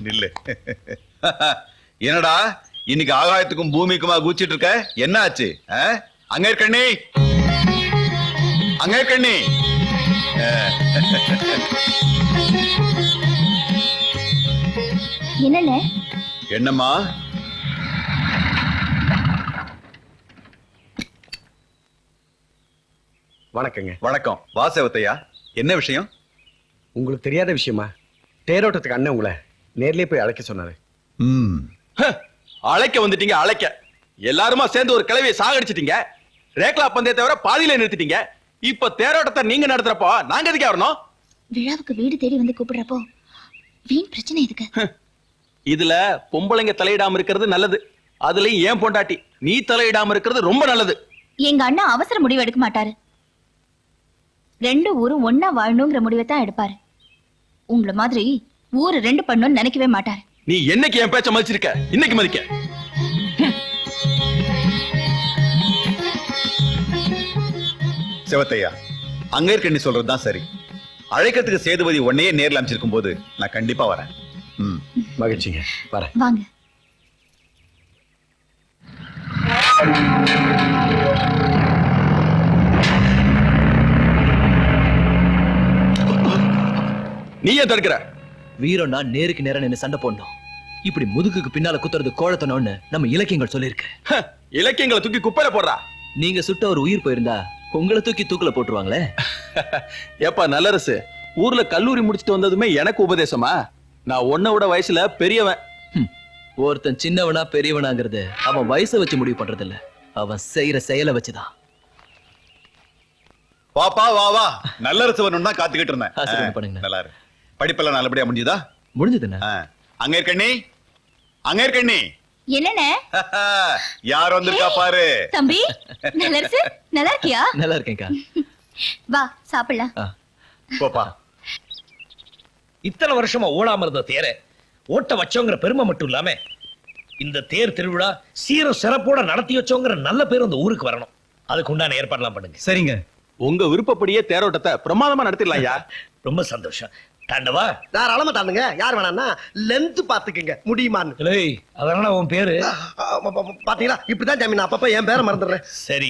நில்லு. என்னடா இன்னைக்கு ஆகாயத்துக்கும் பூமிக்குமா கூச்சிட்டு இருக்க? என்ன ஆச்சு? அங்க இருக்கண்ணி, அங்க இருக்கண்ணி. என்னண்ணே? என்னம்மா? வணக்கங்க. வணக்கம். வாசவத்தையா, என்ன விஷயம்? உங்களுக்கு தெரியாத விஷயமா? தேரோட்டத்துக்கு அண்ணன் உங்களை நேர்லயே போய் அழைக்க சொன்னாரு. அழைக்க வந்துட்டீங்க, அழைக்க. எல்லாருமா சேர்ந்து ஒரு கிளவியை சாகடிச்சிட்டீங்க. ரேக்லா பந்தயத்தை தவிர பாதியில நிறுத்திட்டீங்க. இப்ப தேரோட்டத்தை நீங்க நடத்துறப்போ நாங்க எதுக்கு வரணும்? விழாவுக்கு வீடு தேடி வந்து கூப்பிடுறப்போ வீண் பிரச்சனை எதுக்கு? இதுல பொம்பளைங்க தலையிடாம இருக்கிறது நல்லது. அதுலயும் ஏன் பொண்டாட்டி நீ தலையிடாம இருக்கிறது ரொம்ப நல்லது. எங்க அண்ணா அவசர முடிவு எடுக்க மாட்டாரு. ரெண்டு ஊரும் ஒன்னா வாழணுங்கிற முடிவை தான் எடுப்பாரு. உங்களை மாதிரி ஊரு ரெண்டு பண்ணணும்னு நினைக்கவே மாட்டாரு. நீ என்னைக்கு என் பேச்ச மதிச்சிருக்க, இன்னைக்கு மதிக்க. சிவத்தையா, அங்க இருக்கண்ணி சொல்றதுதான் சரி. அழைக்கிறதுக்கு சேதுபதி உன்னையே நேர்ல அமைச்சிருக்கும் போது நான் கண்டிப்பா வரேன். மகிழ்ச்சிங்க, வரேன். வாங்க. நீ ஏன் தடுக்கிற? வீரம்னா நேருக்கு நேரம் நின்னு சண்டை போடணும். இப்படி முதுகுக்கு பின்னால குத்துறது கோழத்தனம்னு நம்ம இலக்கியங்கள் சொல்லிருக்கு. இலக்கியங்களை தூக்கி குப்பையில போடுறா. நீங்க சுட்ட ஒரு உயிர் போயிருந்தா உங்களை தூக்கி தூக்குல போட்டுருவாங்களே. ஏப்பா நல்லரசு, ஊர்ல கல்லூரி முடிச்சிட்டு வந்ததுமே எனக்கு உபதேசமா? நான் உன்னை விட வயசுல பெரியவன். ஒருத்தன் சின்னவனா பெரியவனாங்கிறது அவன் வயசை வச்சு முடிவு பண்றது இல்ல, அவன் செய்யற செயலை வச்சுதான். பாப்பா வா வா, நல்லரசு வரணும்னு தான் காத்துக்கிட்டு ஆசீர்வாதம் இருந்தேன். பண்ணுங்க. நல்லா இரு. படிப்பெல்லாம் நல்லபடியா முடிஞ்சுதா? முடிஞ்சதுண்ணா. அங்க இருக்கண்ணி, அங்க இருக்கண்ணி. என்னண்ணே? யார் வந்திருக்கா பாரு. தம்பி நல்லரசு, நல்லா இருக்கியா? நல்லா இருக்கேன்க்கா. வா சாப்பிடலாம். போப்பா. இத்தனை வருஷமா ஓடாம இருந்த தேரை ஓட்ட வச்சோங்கிற பெருமை மட்டும் இல்லாம இந்த தேர் திருவிழா சீரம் சிறப்போட நடத்தி வச்சோங்கிற நல்ல பேர் இந்த ஊருக்கு வரணும். அதுக்கு உண்டான ஏற்பாடுலாம் பண்ணுங்க. சரிங்க. உங்க விருப்பப்படியே தேரோட்டத்தை பிரமாதமா நடத்திடலாம் ஐயா. ரொம்ப சந்தோஷம். தாண்டவா தாராளமா தாண்டுங்க. யார் வேணாம்னா லென்த் பாத்துக்குங்க முடியுமான்னு. அதனால உன் பேரு பாத்தீங்களா, இப்படிதான் ஜாமீன் அப்பப்ப என் பேரை மறந்துடுறேன். சரி,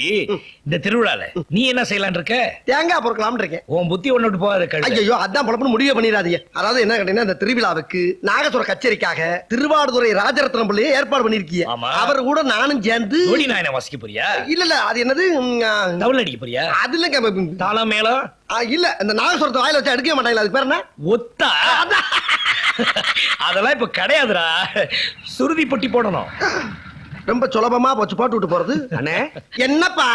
இந்த திருவிழால நீ என்ன செய்யலான் இருக்க? தேங்காய் பொறுக்கலாம்னு இருக்கேன். உன் புத்தி ஒண்ணு விட்டு போகாது. ஐயோ, அதான் பொழப்புன்னு முடிவே பண்ணிடாதீங்க. அதாவது என்ன கேட்டீங்கன்னா, இந்த திருவிழாவுக்கு நாகசுர கச்சேரிக்காக திருவாடுதுறை ராஜரத்னம் பிள்ளையை ஏற்பாடு பண்ணிருக்கீங்க. அவர் கூட நானும் சேர்ந்து நான் வாசிக்க போறியா? இல்ல அது என்னது தவள் அடிக்க போறியா? அது இல்லங்க, தாளம் மேளம் இல்ல இந்த நாகசுரத்தை வாயில வச்சு எடுக்கவே மாட்டாங்களா, அதுக்கு பேர் என்ன? ஒத்தா. அதெல்லாம் இப்ப கிடையாதுடா, சுருதி பொட்டி போடணும். ரொம்ப சுலபமா போச்சு போட்டு விட்டு போறது. அண்ணே என்னப்பா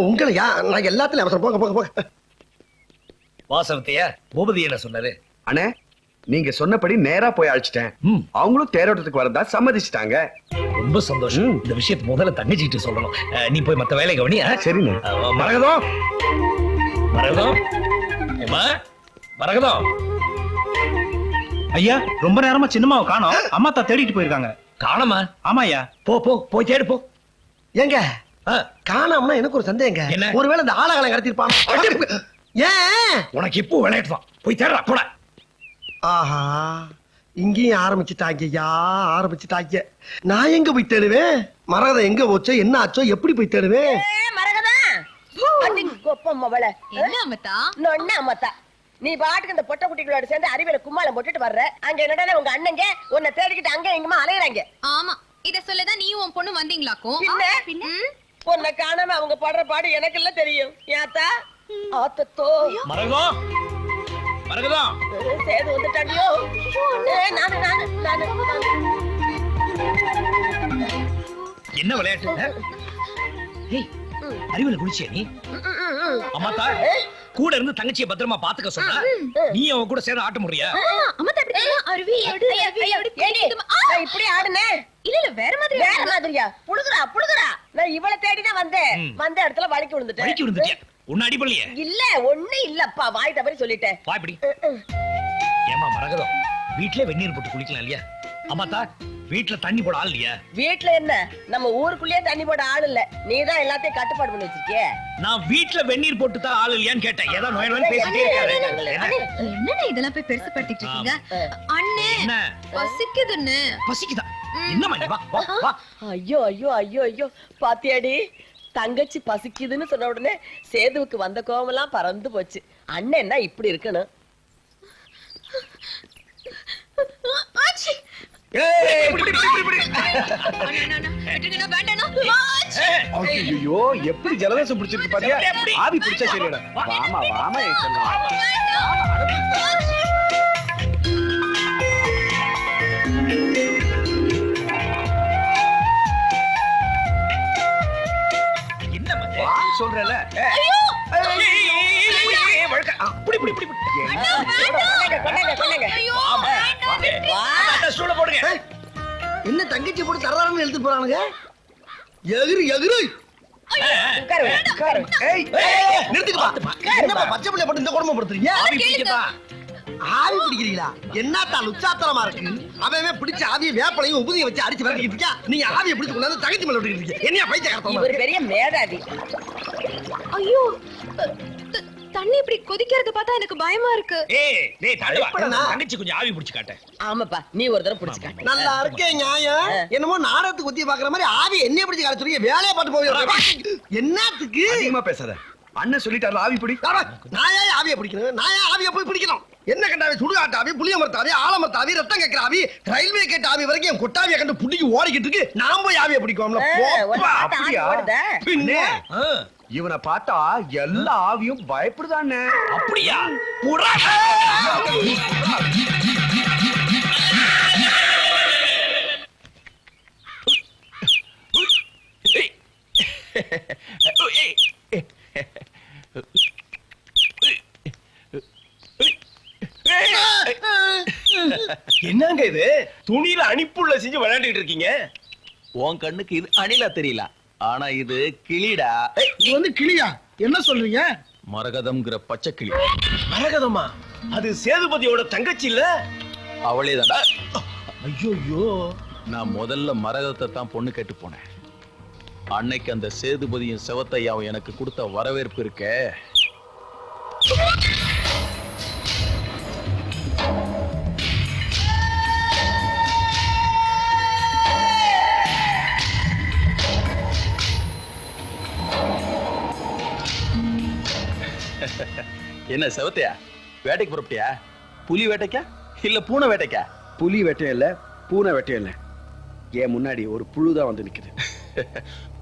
உங்களையா? நான் எல்லாத்துலயும் அவசரம். போங்க போங்க போங்க. வாசவத்தையா, பூபதி என்ன சொன்னாரு? அண்ணே, நீங்க சொன்னபடி நேரா போய் அழைச்சிட்டேன். அவங்களும் தேரோட்டத்துக்கு வரதா சம்மதிச்சிட்டாங்க. ரொம்ப சந்தோஷம். இந்த விஷயத்தை முதல்ல தங்கச்சிட்டு சொல்லணும். நீ போய் மத்த வேலை கவனி. சரிண்ணே. மரகதம், மரகதம், ஏமா மரகதம். ஐயா, ரொம்ப நேரமா சின்னம்மாவை காணோம். அம்மா தான் தேடிட்டு போயிருக்காங்க. காணமா? ஆமா ஐயா. போய் தேடு போ. ஏங்க காணாமனா எனக்கு ஒரு சந்தேகங்க. என்ன? ஒருவேளை இந்த ஆளகாலம் கடத்திருப்பான். ஏன் உனக்கு இப்போ விளையாட்டுவான். போய் தேடுறா போட. ஆஹா, இங்கேயும் ஆரம்பிச்சுட்டாங்கய்யா, ஆரம்பிச்சுட்டாங்க. நான் எங்க போய் தேடுவேன்? மரகதம் எங்க போச்சோ, என்ன ஆச்சோ, எப்படி போய் தேடுவேன்? நீ பாட்டுக்கு இந்த பொட்ட குட்டிகளோட சேர்ந்து அறிவியல கும்மாளம் போட்டுட்டு வர்ற. அங்க என்னடா உங்க அண்ணங்க உன்னை தேடிக்கிட்டு அங்க எங்கமா அலையறாங்க. ஆமா, இத சொல்லதான் நீ உன் பொண்ணு வந்தீங்களாக்கும். பின்ன உன்னை காணாம அவங்க படுற பாடு எனக்கு இல்ல தெரியும். யாத்தா ஆத்தோ மரகதம், மரகதம் சேது வந்துட்டாண்டியோ. நானு நானு நானு என்ன விளையாட்டு? அறிவியல குடிச்சியா நீ? அம்மாத்தா கூட இருந்து தங்கச்சியை பத்திரமா பாத்துக்க சொன்னா நீ அவன் கூட சேர்ந்து ஆட்ட முடியா? இப்படி ஆடுனே. இல்ல இல்ல, வேற மாதிரி. வேற மாதிரியா? புடுகுறா புடுகுறா. நான் இவளை தேடிதான் வந்தேன். வந்த இடத்துல வலிக்கு விழுந்துட்டேன். வலிக்கு விழுந்துட்டியா? உன்ன அடிபடலையே? இல்ல ஒண்ணு இல்லப்பா, வாய் தவறி சொல்லிட்டேன். வா இப்படி. ஏமா மரகதம், வீட்லயே வெந்நீர் போட்டு குளிக்கலாம் இல்லையா? அம்மாத்தா வீட்டுல தண்ணி போட ஆள் இல்லையா? வீட்டுல என்ன, நம்ம ஊருக்குள்ளேயே தண்ணி போட ஆள் இல்ல. நீதான் எல்லாத்தையும் கட்டுப்பாடு பண்ணி வச்சிருக்கிய. நான் வீட்டுல வெந்நீர் போட்டு தான் ஆள் இல்லையான்னு கேட்டேன். ஏதோ நோய் பேசிட்டே இருக்காரு. என்னண்ணே இதெல்லாம் போய் பெருசுப்படுத்திட்டு இருக்கீங்க? அண்ணே என்ன பசிக்குதுன்னு. பசிக்குதா? என்னம்மா நீ வா வா வா. ஐயோ ஐயோ ஐயோ ஐயோ பாத்தியாடி, தங்கச்சி பசிக்குதுன்னு சொன்ன உடனே சேதுவுக்கு வந்த கோவமெல்லாம் பறந்து போச்சு. அண்ணன் என்ன இப்படி இருக்கணும்? ஆச்சி. ஏய், இப்படி, இப்படி, இப்படி, இப்படி. அண்ணா, விட்டுடுங்கண்ணா, வேண்டாண்ணா. ஆச்சி. ஐயோ எப்படி ஜலதோஷம் பிடிச்சிருக்கு பாத்தியா? ஆவி பிடிச்சா சரியாடா. வாமா வாமா என் செல்லம். என்னம்மா இது? வா சொல்றேன்ல. அப்படி இப்படி இப்படி இப்படி. கொண்டாங்க, கொண்டாங்க, கொண்டாங்க. ஐயோ, ஆமா. வேண்டாம். வா. அந்த ஸ்டூல போடுங்க. என்ன தங்கச்சி போட்டு தரதாரன்னு எழுத்து போறானுங்க? எகிரு எகிரு. உட்காரு, உட்காரு. ஏய் நிறுத்துக்குப்பா. என்னப்பா பச்சை பிள்ளை போட்டு இந்த குடும்பம் படுத்துறீங்க? ஆவி பிடிக்கதா? ஆவி பிடிக்கிறீங்களா? என்னத்தா லுச்சாத்தனமா இருக்கு? அவன் பிடிச்ச ஆவியை வேப்பலையும் உபதியை வச்சு அடிச்சு விரட்டிக்கிட்டு இருக்கா. நீங்க ஆவியை பிடிச்சு கொண்டாந்து தங்கச்சி மேல விட்டுக்கிட்டு இருக்கீங்க. என்னையா பைத்திய இவர் கரெக்டா? பெரிய மேதாவி. ஐயோ, தண்ணி இப்படி கொதிக்கிறத பார்த்தா எனக்கு பயமா இருக்கு. ஏய், டேய் தள்ளுவா. பயப்படனா? தங்கச்சி கொஞ்சம் ஆவி பிடிச்சு காட்டு. ஆமாப்பா, நீ ஒரு தடவை பிடிச்சு காட்டு. நல்லா இருக்கே நியாயம். என்னமோ நாடகத்துக்கு குத்தி பாக்குற மாதிரி ஆவி என்னைய பிடிச்சு கரைச்சுறீங்க. வேலையை பார்த்து போய் என்னத்துக்கு அதிகமா பேசாத. அண்ணன் சொல்லிட்டாரு ஆவி பிடி. நான் ஏன் ஆவியை பிடிக்கணும்? நான் ஏன் ஆவியை போய் பிடிக்கணும்? என்ன கண்டாவி? சுடுகாட்டு ஆவி, புளிய மரத்தாவி, ஆலமரத்து ஆவி, ரத்தம் கேட்கிற ஆவி, ரயில்வே கேட்ட ஆவி வரைக்கும் என் கொட்டாவியை கண்டு புடிக்கி ஓடிக்கிட்டு இருக்கு. நான் போய் ஆவியை பிடிக்குவோம்ல. ஒரு போப்பா. ஆட்ட ஆடி அப்படியா? ஓடுதே. பின்ன ஆ, இவனை பார்த்தா எல்லா ஆவியும் பயப்படுதானே. அப்படியா? புறா. என்னங்க இது? துணியில அணிப்புள்ள செஞ்சு விளையாண்டுட்டு இருக்கீங்க. உன் கண்ணுக்கு இது அணிலா தெரியல, ஆனா இது கிளிடா. இது வந்து கிளியா? என்ன சொல்றீங்க? மரகதம்ங்கிற பச்சை கிளி. மரகதமா? அது சேதுபதியோட தங்கச்சி இல்ல? அவளேதான்டா. ஐயோ, நான் முதல்ல மரகதத்தை தான் பொண்ணு கேட்டு போனேன். அன்னைக்கு அந்த சேதுபதியும் செவத்தையாவும் எனக்கு கொடுத்த வரவேற்பு இருக்கே. என்ன செவத்தையா, வேட்டைக்கு புறப்பட்டியா? புலி வேட்டைக்கா இல்ல பூனை வேட்டைக்கா? புலி வெட்டையும் இல்ல, பூனை வெட்டையும் இல்ல. ஏன் முன்னாடி ஒரு புழுதான் வந்து நிக்குது.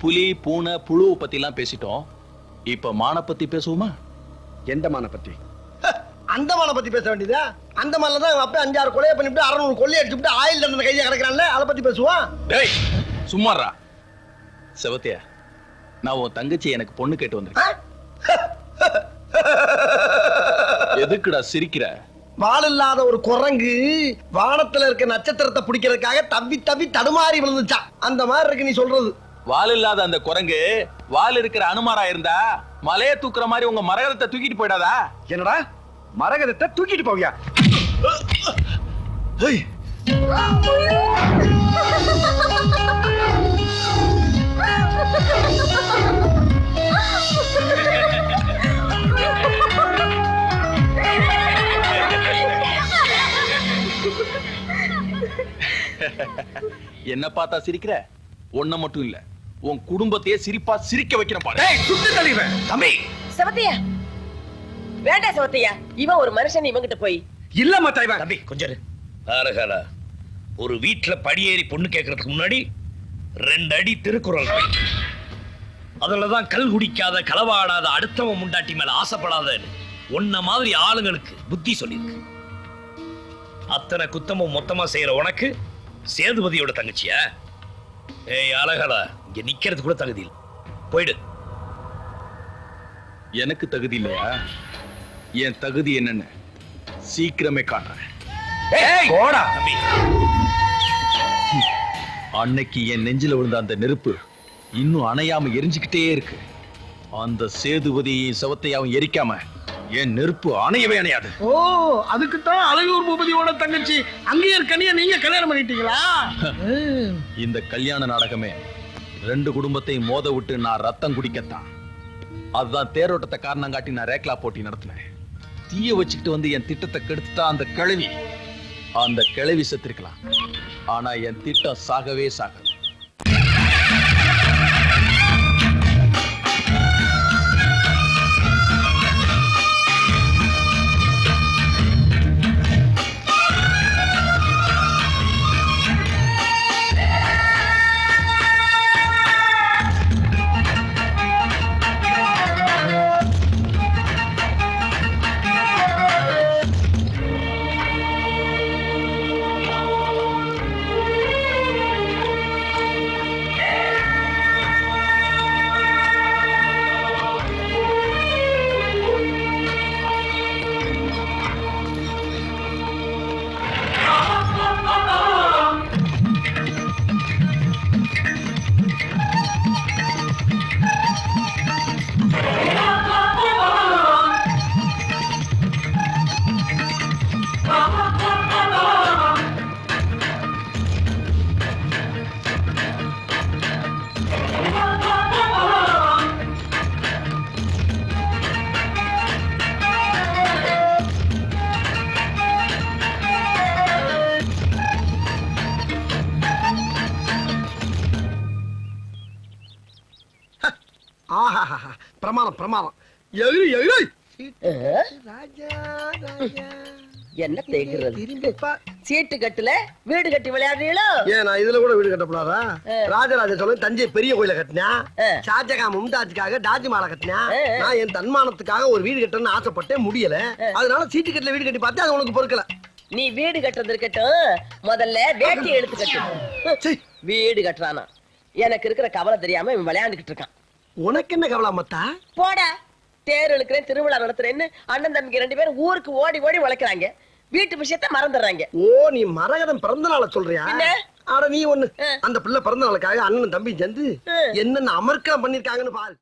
புலி பூனை புழுவை பத்தி எல்லாம் பேசிட்டோம். இப்ப மான பத்தி பேசுவோமா? எந்த மான பத்தி? அந்தமான பத்தி பேச வேண்டியதா? அந்தமான்ல தான் அப்ப 5-6 கொலையை பண்ணிவிட்டு 600 கொள்ளையை அடிச்சுட்டு ஆயில் தண்டனை கையை கிடக்குறான்ல, அதை பத்தி பேசுவான். டேய் சும்மாறா. செவத்தையா, நான் உன் தங்கச்சி எனக்கு பொண்ணு கேட்டு வந்திருக்கேன். எதுக்குடா சிரிக்கிற? வால் இல்லாத ஒரு குரங்கு வானத்துல இருக்க நட்சத்திரத்தை பிடிக்கிறதுக்காக தவி தவி தடுமாறி விழுந்துச்சான். அந்த மாதிரி இருக்கு நீ சொல்றது. வால் இல்லாத அந்த குரங்கு வால் இருக்கிற அனுமாரா இருந்தா மலையை தூக்குற மாதிரி உங்க மரகதத்தை தூக்கிட்டு போயிடாதா? என்னடா மரகதத்தை தூக்கிட்டு போவியா? என்ன பார்த்தா சிரிக்கிற? ஒன்ன மட்டும் இல்ல, உன் குடும்பத்தையே சிரிப்பா சிரிக்க வைக்கிற பாரு. சுட்டு தள்ளிடுவேன். தம்பி, செவத்தையா, வேண்டாம் செவத்தையா. இவன் ஒரு மனுஷன், இவங்கிட்ட போய் இல்ல மத்தாய்வா. தம்பி கொஞ்சம் இரு. ஆரகாலா, ஒரு வீட்டுல படியேறி பொண்ணு கேட்கறதுக்கு முன்னாடி 2 அடி திருக்குறள் படி. அதுலதான் கல் குடிக்காத, களவாடாத, அடுத்தவன் முண்டாட்டி மேல ஆசைப்படாத உன்ன மாதிரி ஆளுங்களுக்கு புத்தி சொல்லிருக்கு. அத்தனை குத்தமும் மொத்தமா செய்யற உனக்கு சேதுபதியோட தங்கச்சியா? ஏய் அழகலா, இங்க நிக்கிறது கூட தகுதி இல்லை. போயிடு. எனக்கு தகுதி இல்லையா? என் தகுதி என்னன்னு சீக்கிரமே காட்டுறேன். போடா தம்பி. அன்னைக்கு என் நெஞ்சில விழுந்த அந்த நெருப்பு இன்னும் அணையாம எரிஞ்சுக்கிட்டே இருக்கு. அந்த சேதுபதியையும் செவத்தையாவும் எரிக்காம என் நெருப்பு அணையவே அணையாது. ஓ, அதுக்கு தான் அழகூர் பூபதியோட தங்கச்சி அங்கேயே கனியா நீங்க கல்யாணம் பண்ணிட்டீங்களா? இந்த கல்யாண நாடகமே 2 குடும்பத்தையும் மோத விட்டு நான் ரத்தம் குடிக்கத்தான். அதுதான் தேரோட்டத்தை காரணம் காட்டி நான் ரேக்லா போட்டி நடத்தினேன். தீய வச்சுக்கிட்டு வந்து என் திட்டத்தை கெடுத்துட்டா அந்த கிழவி. அந்த கிழவி செத்திருக்கலாம், ஆனா என் திட்டம் சாகவே சாகாது. ஆஹா பிரமாதம் பிரமாதம். எகிரி எகிரி. ராஜா ராஜா என்ன தேய்கிறது? திரும்பி சீட்டு கட்டுல வீடு கட்டி விளையாடுறீங்களோ? ஏன் நான் இதுல கூட வீடு கட்டப்படாதா? ராஜராஜ சோழன் தஞ்சை பெரிய கோயில கட்டினா, ஷாஜகான் மும்தாஜுக்காக தாஜ்மஹாலை கட்டினா, நான் என் தன்மானத்துக்காக ஒரு வீடு கட்டணும்னு ஆசைப்பட்டேன், முடியல. அதனால சீட்டு கட்டுல வீடு கட்டி பார்த்தேன், அது உனக்கு பொறுக்கல. நீ வீடு கட்டுறது இருக்கட்டும், முதல்ல வேட்டி எடுத்து கட்டு. வீடு கட்டுறானா? எனக்கு இருக்கிற கவலை தெரியாம இவன் விளையாண்டுகிட்டு இருக்கான். உனக்கு என்ன கவலை மத்தா? போடா, தேர் இழுக்கிறேன் திருவிழா நடத்துறேன்னு அண்ணன் தம்பிக்கு 2 பேரும் ஊருக்கு ஓடி ஓடி உழைக்கிறாங்க, வீட்டு விஷயத்த மறந்துடுறாங்க. ஓ, நீ மரகதம் பிறந்த நாள சொல்றியா? ஆட நீ ஒண்ணு, அந்த பிள்ளை பிறந்த நாளுக்காக அண்ணன் தம்பி சேர்ந்து என்னென்ன அமர்க்கம் பண்ணிருக்காங்கன்னு பாரு.